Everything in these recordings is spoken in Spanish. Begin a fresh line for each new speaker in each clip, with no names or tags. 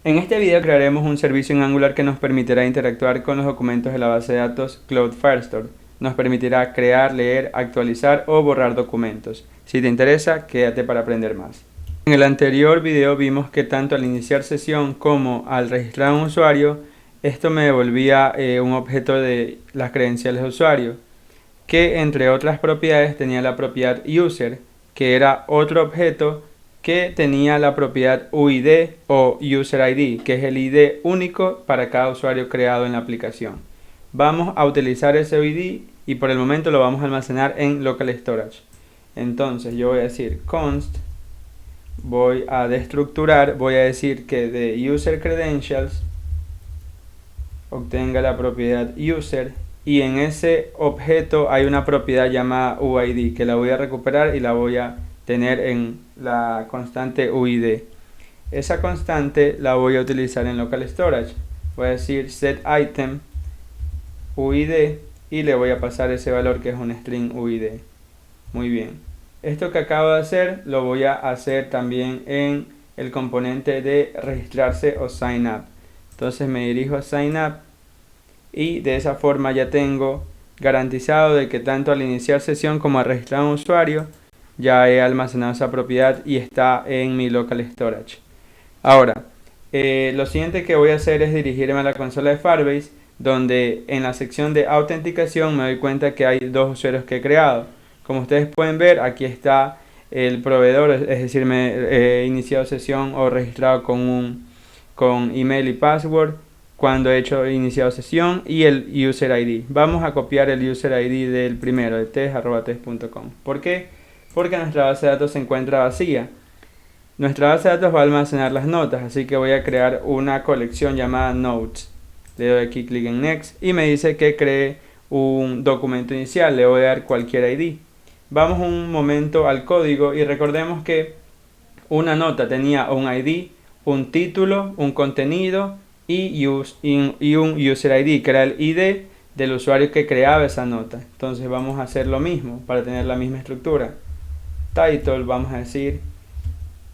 En este video crearemos un servicio en Angular que nos permitirá interactuar con los documentos de la base de datos Cloud Firestore. Nos permitirá crear, leer, actualizar o borrar documentos. Si te interesa, quédate para aprender más. En el anterior video vimos que tanto al iniciar sesión como al registrar un usuario, esto me devolvía un objeto de las credenciales de usuario, que entre otras propiedades tenía la propiedad user, que era otro objeto que tenía la propiedad UID o User ID, que es el ID único para cada usuario creado en la aplicación. Vamos a utilizar ese UID y por el momento lo vamos a almacenar en local storage. Entonces yo voy a decir const, voy a destructurar, voy a decir que de user credentials obtenga la propiedad user y en ese objeto hay una propiedad llamada UID que la voy a recuperar y la voy a tener en la constante UID. Esa constante la voy a utilizar en local storage. Voy a decir set item UID y le voy a pasar ese valor que es un string UID. Muy bien. Esto que acabo de hacer lo voy a hacer también en el componente de registrarse o sign up. Entonces me dirijo a sign up y de esa forma ya tengo garantizado de que tanto al iniciar sesión como al registrar un usuario ya he almacenado esa propiedad y está en mi local storage. Ahora, lo siguiente que voy a hacer es dirigirme a la consola de Firebase, donde en la sección de autenticación me doy cuenta que hay dos usuarios que he creado. Como ustedes pueden ver, aquí está el proveedor, es decir, me he iniciado sesión o registrado con email y password cuando he iniciado sesión y el user ID. Vamos a copiar el user ID del primero, de test@test.com. ¿Por qué? Porque nuestra base de datos se encuentra vacía. Nuestra base de datos va a almacenar las notas, así que voy a crear una colección llamada Notes. Le doy aquí clic en Next y me dice que cree un documento inicial. Le voy a dar cualquier ID. Vamos un momento al código y recordemos que una nota tenía un ID, un título, un contenido y un user ID, que era el ID del usuario que creaba esa nota. Entonces vamos a hacer lo mismo para tener la misma estructura. Title, vamos a decir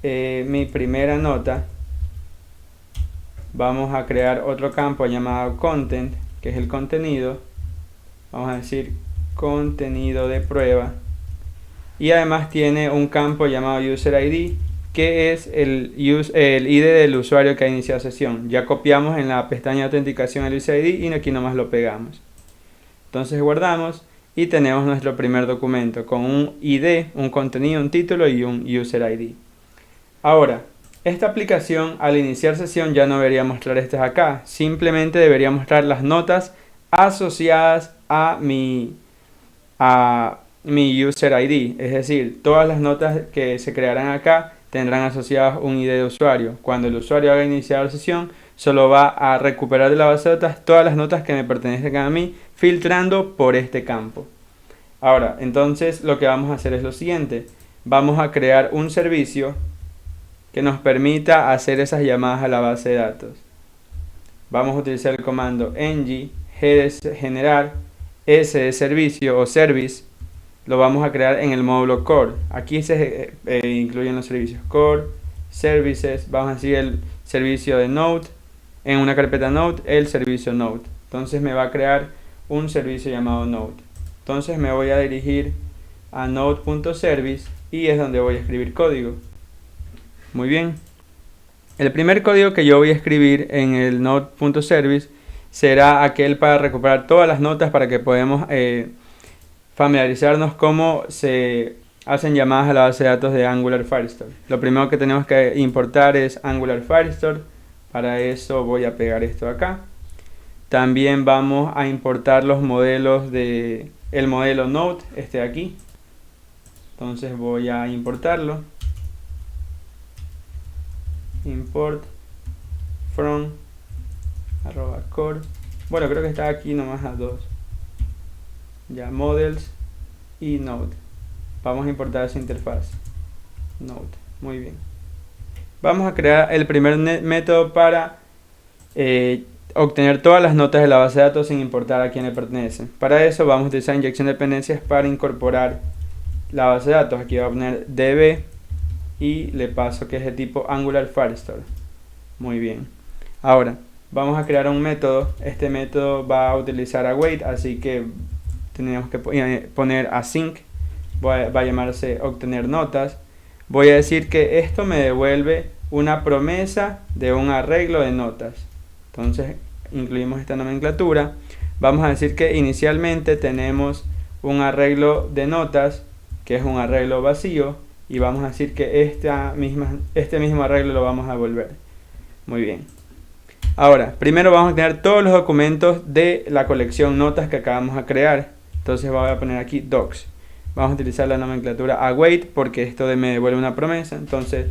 mi primera nota. Vamos a crear otro campo llamado content, que es el contenido. Vamos a decir contenido de prueba. Y además tiene un campo llamado user ID, que es el ID del usuario que ha iniciado sesión. Ya copiamos en la pestaña de autenticación el user ID y aquí nomás lo pegamos. Entonces guardamos y tenemos nuestro primer documento con un ID, un contenido, un título y un user ID. Ahora, esta aplicación al iniciar sesión ya no debería mostrar estas acá, simplemente debería mostrar las notas asociadas a mi user ID, es decir, todas las notas que se crearán acá tendrán asociadas un ID de usuario. Cuando el usuario haga iniciar la sesión, solo va a recuperar de la base de datos todas las notas que me pertenecen a mí, filtrando por este campo. Ahora, entonces lo que vamos a hacer es lo siguiente. Vamos a crear un servicio que nos permita hacer esas llamadas a la base de datos. Vamos a utilizar el comando ng g de generar, s de servicio o service. Lo vamos a crear en el módulo core. Aquí se incluyen los servicios core, services. Vamos a decir el servicio de Node. En una carpeta Node, el servicio Node. Entonces me va a crear un servicio llamado Node. Entonces me voy a dirigir a node.service y es donde voy a escribir código. Muy bien. El primer código que yo voy a escribir en el node.service será aquel para recuperar todas las notas para que podamos familiarizarnos cómo se hacen llamadas a la base de datos de Angular Firestore. Lo primero que tenemos que importar es Angular Firestore. Para eso voy a pegar esto acá. También vamos a importar los modelos de el modelo Node, este de aquí. Entonces voy a importarlo. Import from @core. Bueno, creo que está aquí nomás a dos. Ya, models y Node. Vamos a importar esa interfaz. Node, muy bien. Vamos a crear el primer método para obtener todas las notas de la base de datos sin importar a quién le pertenecen. Para eso vamos a utilizar inyección de dependencias para incorporar la base de datos. Aquí voy a poner db y le paso que es de tipo Angular Firestore. Muy bien. Ahora, vamos a crear un método. Este método va a utilizar await, así que tenemos que poner async. Va a llamarse obtener notas. Voy a decir que esto me devuelve una promesa de un arreglo de notas. Entonces incluimos esta nomenclatura. Vamos a decir que inicialmente tenemos un arreglo de notas, que es un arreglo vacío, y vamos a decir que este mismo arreglo lo vamos a devolver. Muy bien. Ahora, primero vamos a tener todos los documentos de la colección notas que acabamos de crear. Entonces voy a poner aquí docs. Vamos a utilizar la nomenclatura await porque esto me devuelve una promesa. Entonces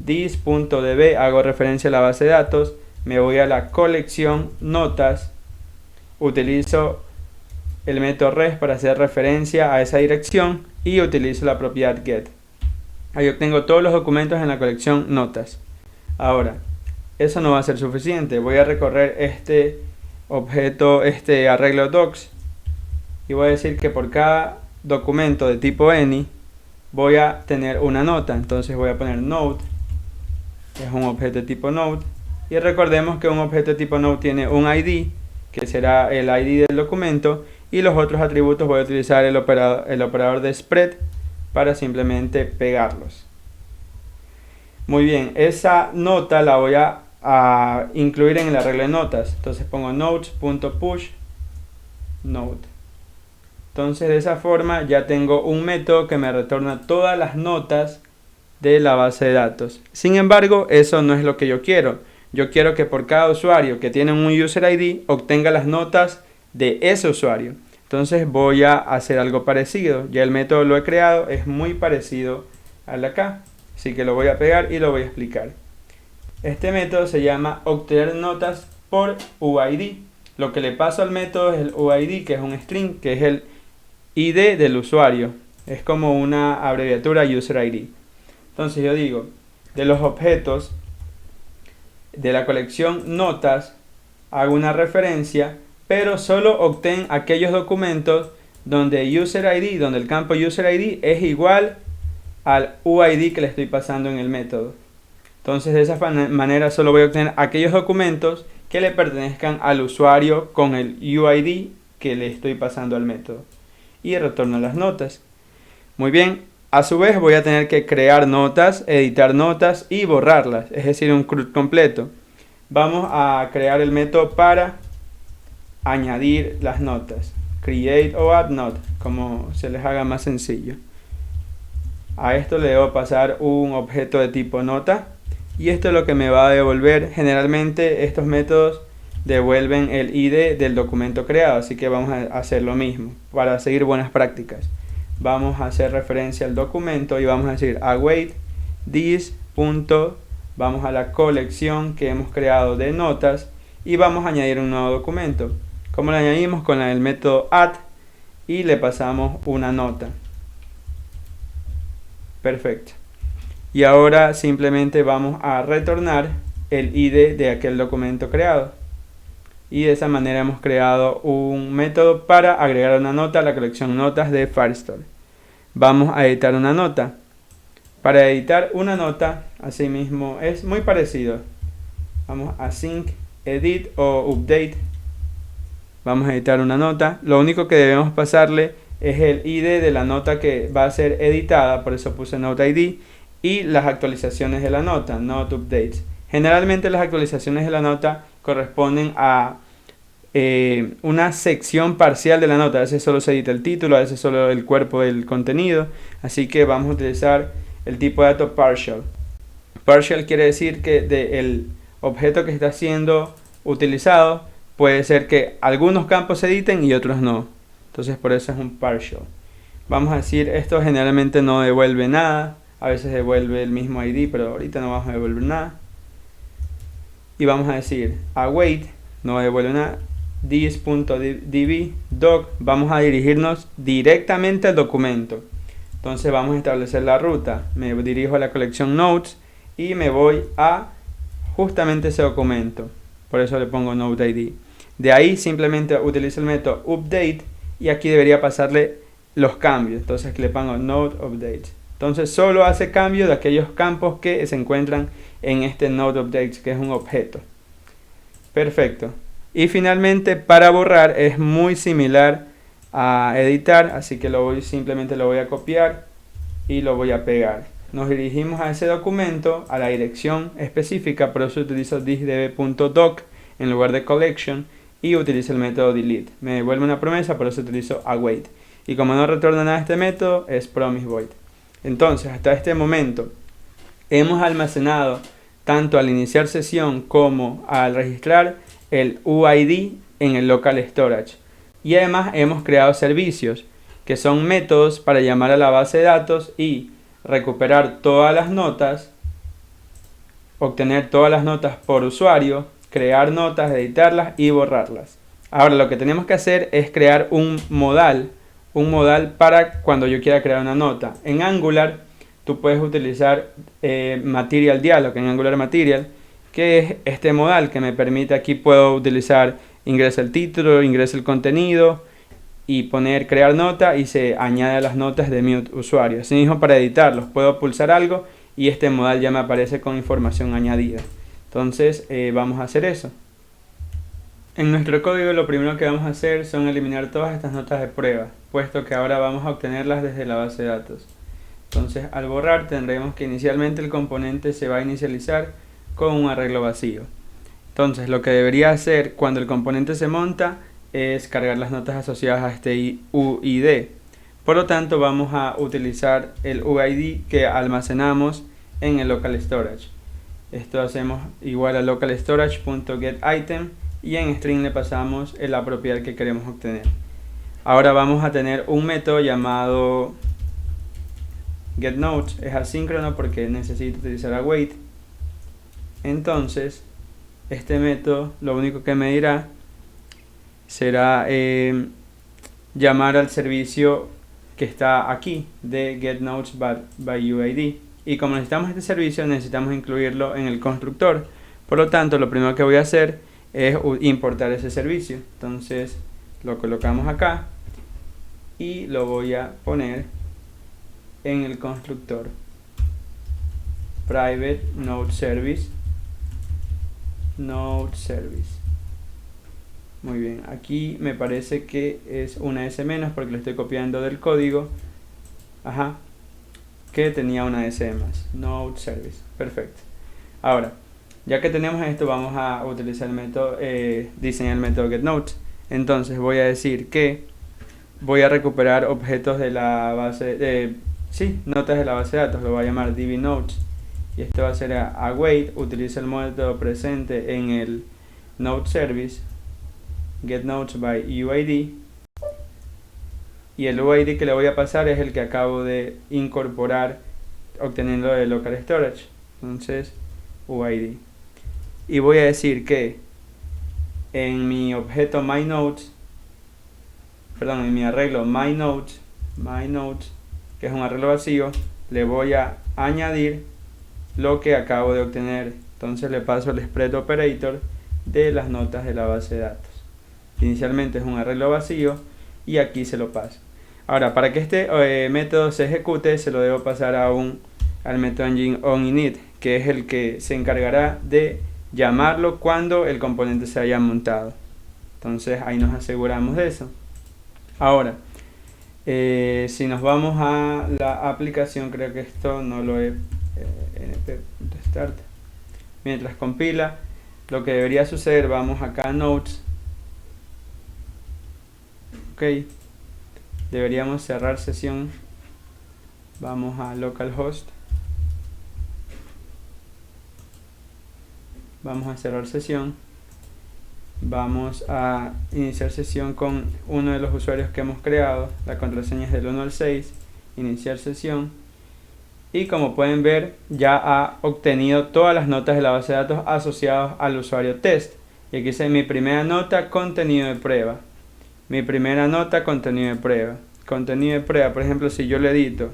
this.db, hago referencia a la base de datos, me voy a la colección notas, utilizo el método res para hacer referencia a esa dirección y utilizo la propiedad get. Ahí obtengo todos los documentos en la colección notas. Ahora, eso no va a ser suficiente. Voy a recorrer este objeto, este arreglo docs, y voy a decir que por cada documento de tipo any voy a tener una nota. Entonces voy a poner node, que es un objeto de tipo node, y recordemos que un objeto de tipo node tiene un ID, que será el ID del documento, y los otros atributos voy a utilizar el operador de spread para simplemente pegarlos. Muy bien, esa nota la voy a incluir en el arreglo de notas. Entonces pongo nodes.push node. Entonces de esa forma ya tengo un método que me retorna todas las notas de la base de datos. Sin embargo, eso no es lo que yo quiero. Yo quiero que por cada usuario que tiene un user ID obtenga las notas de ese usuario. Entonces voy a hacer algo parecido. Ya el método lo he creado, es muy parecido al de acá. Así que lo voy a pegar y lo voy a explicar. Este método se llama obtener notas por UID. Lo que le paso al método es el UID, que es un string, que es el ID del usuario. Es como una abreviatura user ID. Entonces yo digo, de los objetos de la colección notas, hago una referencia, pero solo obtén aquellos documentos donde user ID, donde el campo user ID es igual al UID que le estoy pasando en el método. Entonces de esa manera solo voy a obtener aquellos documentos que le pertenezcan al usuario con el UID que le estoy pasando al método. Y retorno las notas. Muy bien, a su vez voy a tener que crear notas, editar notas y borrarlas, es decir, un CRUD completo. Vamos a crear el método para añadir las notas. Create o add note, como se les haga más sencillo. A esto le debo pasar un objeto de tipo nota. Y esto es lo que me va a devolver. Generalmente estos métodos devuelven el ID del documento creado. Así que vamos a hacer lo mismo para seguir buenas prácticas. Vamos a hacer referencia al documento y vamos a decir await this. Vamos a la colección que hemos creado de notas y vamos a añadir un nuevo documento. ¿Cómo lo añadimos? Con el método add y le pasamos una nota. Perfecto. Y ahora simplemente vamos a retornar el ID de aquel documento creado. Y de esa manera hemos creado un método para agregar una nota a la colección notas de Firestore. Vamos a editar una nota. Para editar una nota, asimismo, es muy parecido. Vamos a sync, edit o update. Vamos a editar una nota. Lo único que debemos pasarle es el ID de la nota que va a ser editada, por eso puse Note ID, y las actualizaciones de la nota, Note Updates. Generalmente las actualizaciones de la nota corresponden a una sección parcial de la nota. A veces solo se edita el título, a veces solo el cuerpo del contenido, así que vamos a utilizar el tipo de dato partial. Partial quiere decir que del objeto que está siendo utilizado puede ser que algunos campos se editen y otros no. Entonces por eso es un partial. Vamos a decir, esto generalmente no devuelve nada. A veces devuelve el mismo ID, pero ahorita no vamos a devolver nada. Y vamos a decir await, no devuelve nada. This.db doc, vamos a dirigirnos directamente al documento. Entonces vamos a establecer la ruta. Me dirijo a la colección notes y me voy a justamente ese documento. Por eso le pongo Node ID. De ahí simplemente utilizo el método update y aquí debería pasarle los cambios. Entonces aquí le pongo Node Update. Entonces solo hace cambio de aquellos campos que se encuentran en este Node Update, que es un objeto. Perfecto. Y finalmente para borrar es muy similar a editar, así que simplemente lo voy a copiar y lo voy a pegar. Nos dirigimos a ese documento, a la dirección específica, por eso utilizo thisdb.doc en lugar de collection y utilizo el método delete. Me devuelve una promesa, por eso utilizo await. Y como no retorna nada a este método, es promise void. Entonces, hasta este momento hemos almacenado tanto al iniciar sesión como al registrar el UID en el local storage. Y además hemos creado servicios que son métodos para llamar a la base de datos y recuperar todas las notas, obtener todas las notas por usuario, crear notas, editarlas y borrarlas. Ahora lo que tenemos que hacer es crear un modal para cuando yo quiera crear una nota. En Angular tú puedes utilizar Material Dialog en Angular Material, que es este modal que me permite, aquí puedo utilizar ingresa el título, ingresa el contenido y poner crear nota y se añade a las notas de mi usuario. Así mismo para editarlos puedo pulsar algo y este modal ya me aparece con información añadida. Entonces vamos a hacer eso. En nuestro código lo primero que vamos a hacer son eliminar todas estas notas de prueba, puesto que ahora vamos a obtenerlas desde la base de datos. Entonces al borrar tendremos que inicialmente el componente se va a inicializar con un arreglo vacío. Entonces lo que debería hacer cuando el componente se monta es cargar las notas asociadas a este UID. Por lo tanto vamos a utilizar el UID que almacenamos en el local storage. Esto hacemos igual a local storage.getItem y en string le pasamos la propiedad que queremos obtener. Ahora vamos a tener un método llamado getNotes, es asíncrono porque necesito utilizar await. Entonces este método lo único que me dirá será llamar al servicio que está aquí de getNotes by UID, y como necesitamos este servicio necesitamos incluirlo en el constructor. Por lo tanto lo primero que voy a hacer es importar ese servicio. Entonces lo colocamos acá y lo voy a poner en el constructor private node service. Muy bien, aquí me parece que es una S- porque lo estoy copiando del código. Que tenía una S más. Node service. Perfecto. Ahora, ya que tenemos esto, vamos a utilizar el método, diseñar el método getNotes. Entonces voy a decir que voy a recuperar objetos de la base, notas de la base de datos. Lo voy a llamar dbNotes. Y esto va a ser await. Utiliza el método presente en el node service getNotes by UID. Y el UID que le voy a pasar es el que acabo de incorporar obteniendo de local storage. Entonces UID. Y voy a decir que en mi objeto myNotes, en mi arreglo myNotes, que es un arreglo vacío, le voy a añadir lo que acabo de obtener. Entonces le paso el spread operator de las notas de la base de datos. Inicialmente es un arreglo vacío y aquí se lo paso. Ahora, para que este método se ejecute, se lo debo pasar al método engine onInit, que es el que se encargará de llamarlo cuando el componente se haya montado. Entonces ahí nos aseguramos de eso. Ahora, si nos vamos a la aplicación, creo que esto no lo he np.start. Mientras compila, lo que debería suceder, vamos acá a Notes. Ok, deberíamos cerrar sesión. Vamos a localhost. Vamos a cerrar sesión. Vamos a iniciar sesión con uno de los usuarios que hemos creado. La contraseña es del 1 al 6. Iniciar sesión. Y como pueden ver, ya ha obtenido todas las notas de la base de datos asociadas al usuario test. Y aquí dice mi primera nota, contenido de prueba. Mi primera nota, contenido de prueba. Contenido de prueba, por ejemplo, si yo le edito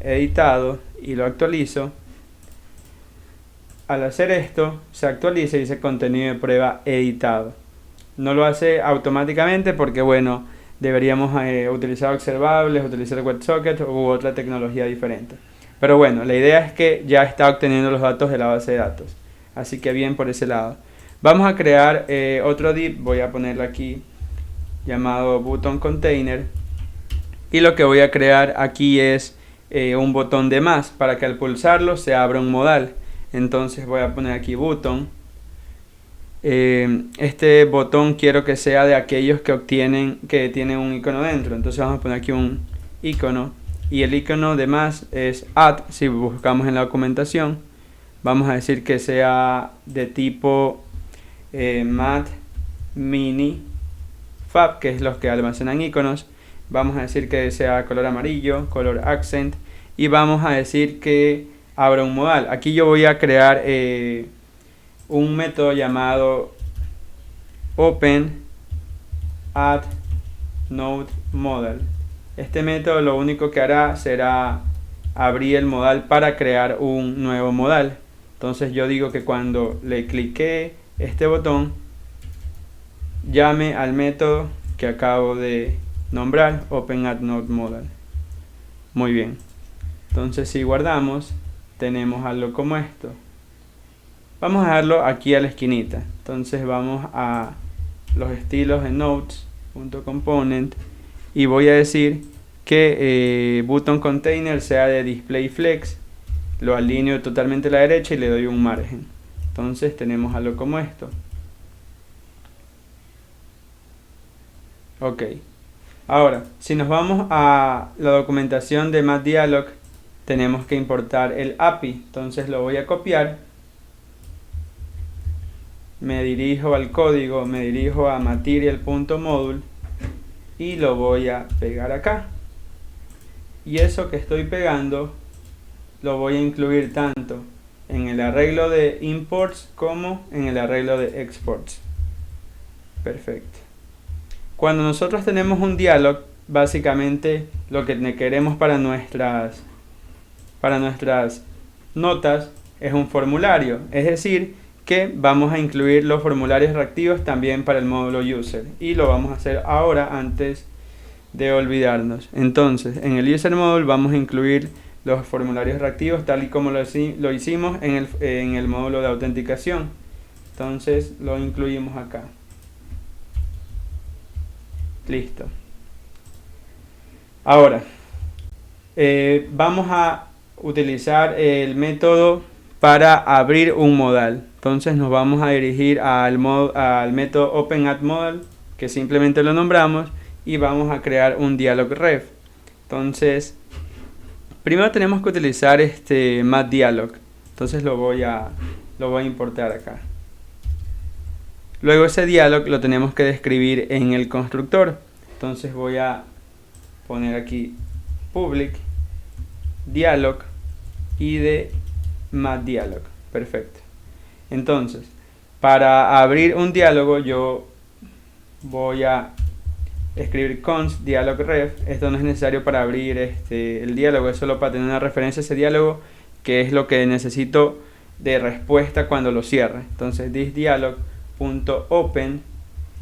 editado y lo actualizo, al hacer esto se actualiza y dice contenido de prueba editado. No lo hace automáticamente porque, bueno, deberíamos utilizar observables, utilizar WebSocket u otra tecnología diferente. Pero bueno, la idea es que ya está obteniendo los datos de la base de datos. Así que bien por ese lado. Vamos a crear otro div, voy a ponerlo aquí, llamado button container, y lo que voy a crear aquí es un botón de más para que al pulsarlo se abra un modal. Entonces voy a poner aquí button. Este botón quiero que sea de aquellos que tienen un icono dentro, entonces vamos a poner aquí un icono, y el icono de más es add. Si buscamos en la documentación, vamos a decir que sea de tipo mat mini fab, que es los que almacenan iconos. Vamos a decir que sea color amarillo, color accent, y vamos a decir que abra un modal. Aquí yo voy a crear un método llamado open add node modal. Este método lo único que hará será abrir el modal para crear un nuevo modal. Entonces yo digo que cuando le clique este botón, llame al método que acabo de nombrar, open add node modal. Muy bien. Entonces si guardamos, tenemos algo como esto. Vamos a dejarlo aquí a la esquinita. Entonces vamos a los estilos de nodes.component y voy a decir que button container sea de display flex. Lo alineo totalmente a la derecha y le doy un margen. Entonces tenemos algo como esto. Ok. Ahora, si nos vamos a la documentación de MathDialog, tenemos que importar el API. Entonces lo voy a copiar. Me dirijo al código, me dirijo a material.module y lo voy a pegar acá. Y eso que estoy pegando lo voy a incluir tanto en el arreglo de imports como en el arreglo de exports. Perfecto. Cuando nosotros tenemos un dialog, básicamente lo que queremos para nuestras notas es un formulario, es decir, que vamos a incluir los formularios reactivos también para el módulo user, y lo vamos a hacer ahora antes de olvidarnos. Entonces en el user module vamos a incluir los formularios reactivos tal y como lo hicimos en el módulo de autenticación. Entonces lo incluimos acá. Listo. Ahora vamos a utilizar el método para abrir un modal. Entonces nos vamos a dirigir al método openAddModal, que simplemente lo nombramos, y vamos a crear un dialog ref. Entonces primero tenemos que utilizar este MathDialog. Entonces lo voy a importar acá. Luego ese dialog lo tenemos que describir en el constructor. Entonces voy a poner aquí public dialog y de MathDialog. Perfecto. Entonces, para abrir un diálogo yo voy a escribir const dialog ref. Esto no es necesario para abrir el diálogo, es solo para tener una referencia a ese diálogo, que es lo que necesito de respuesta cuando lo cierre. Entonces this dialog.open,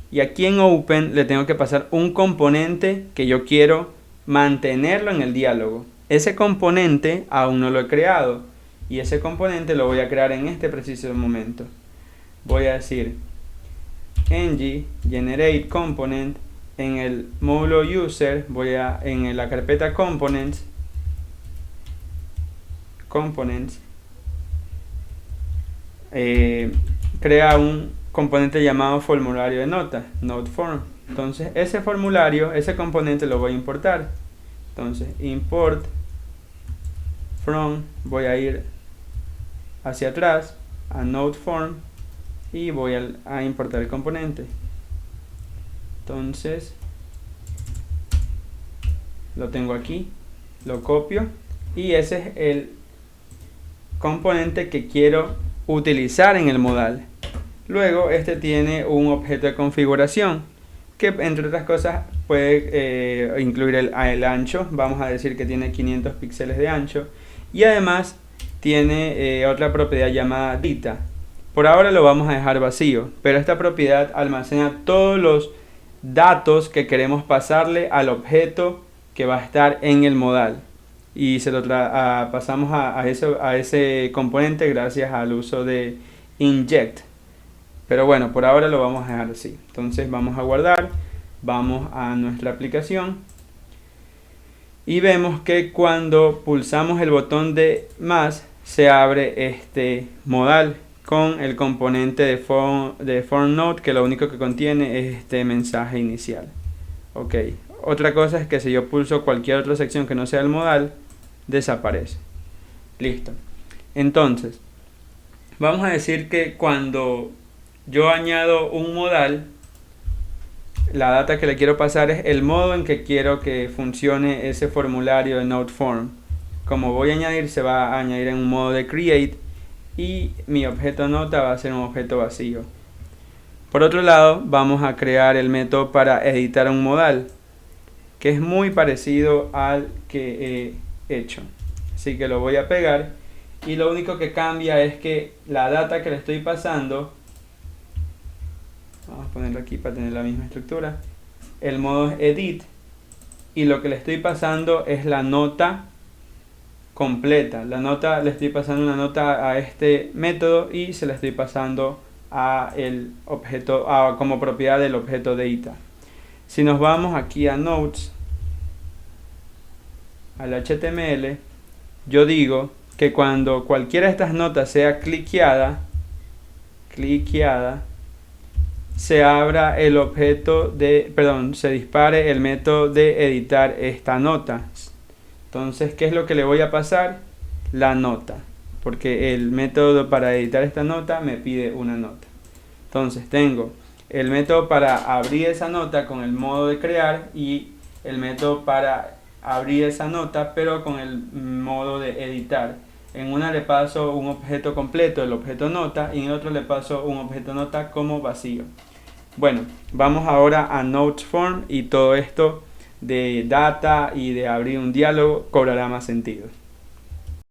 y aquí en open le tengo que pasar un componente que yo quiero mantenerlo en el diálogo. Ese componente aún no lo he creado, y ese componente lo voy a crear en este preciso momento. Voy a decir ng generate component. En el módulo user en la carpeta components crea un componente llamado formulario de nota, node form. Entonces ese formulario, ese componente lo voy a importar. Entonces import from, voy a ir hacia atrás a node form y voy a importar el componente. Entonces lo tengo aquí, lo copio, y ese es el componente que quiero utilizar en el modal. Luego este tiene un objeto de configuración que, entre otras cosas, puede incluir el ancho. Vamos a decir que tiene 500 píxeles de ancho, y además tiene otra propiedad llamada data. Por ahora lo vamos a dejar vacío, pero esta propiedad almacena todos los datos que queremos pasarle al objeto que va a estar en el modal, y se lo pasamos a ese componente gracias al uso de inject. Pero bueno, por ahora lo vamos a dejar así. Entonces vamos a guardar, vamos a nuestra aplicación y vemos que cuando pulsamos el botón de más se abre este modal con el componente de form node, que lo único que contiene es este mensaje inicial. Ok, otra cosa es que si yo pulso cualquier otra sección que no sea el modal, desaparece. Listo. Entonces, vamos a decir que cuando yo añado un modal, la data que le quiero pasar es el modo en que quiero que funcione ese formulario de NodeForm. Como voy a añadir, se va a añadir en un modo de create y mi objeto nota va a ser un objeto vacío. Por otro lado, vamos a crear el método para editar un modal, que es muy parecido al que he hecho. Así que lo voy a pegar y lo único que cambia es que la data que le estoy pasando, vamos a ponerlo aquí para tener la misma estructura, el modo es edit y lo que le estoy pasando es la nota completa. La nota, le estoy pasando una nota a este método y se la estoy pasando a el objeto, como propiedad del objeto data. Si nos vamos aquí a nodes, al HTML, yo digo que cuando cualquiera de estas notas sea cliqueada, se abra el objeto de, perdón, se dispare el método de editar esta nota. Entonces, ¿qué es lo que le voy a pasar? La nota, porque el método para editar esta nota me pide una nota. Entonces tengo el método para abrir esa nota con el modo de crear y el método para abrir esa nota pero con el modo de editar. En una le paso un objeto completo, el objeto nota, y en otro le paso un objeto nota como vacío. Bueno, vamos ahora a NodeForm y todo esto de data y de abrir un diálogo cobrará más sentido.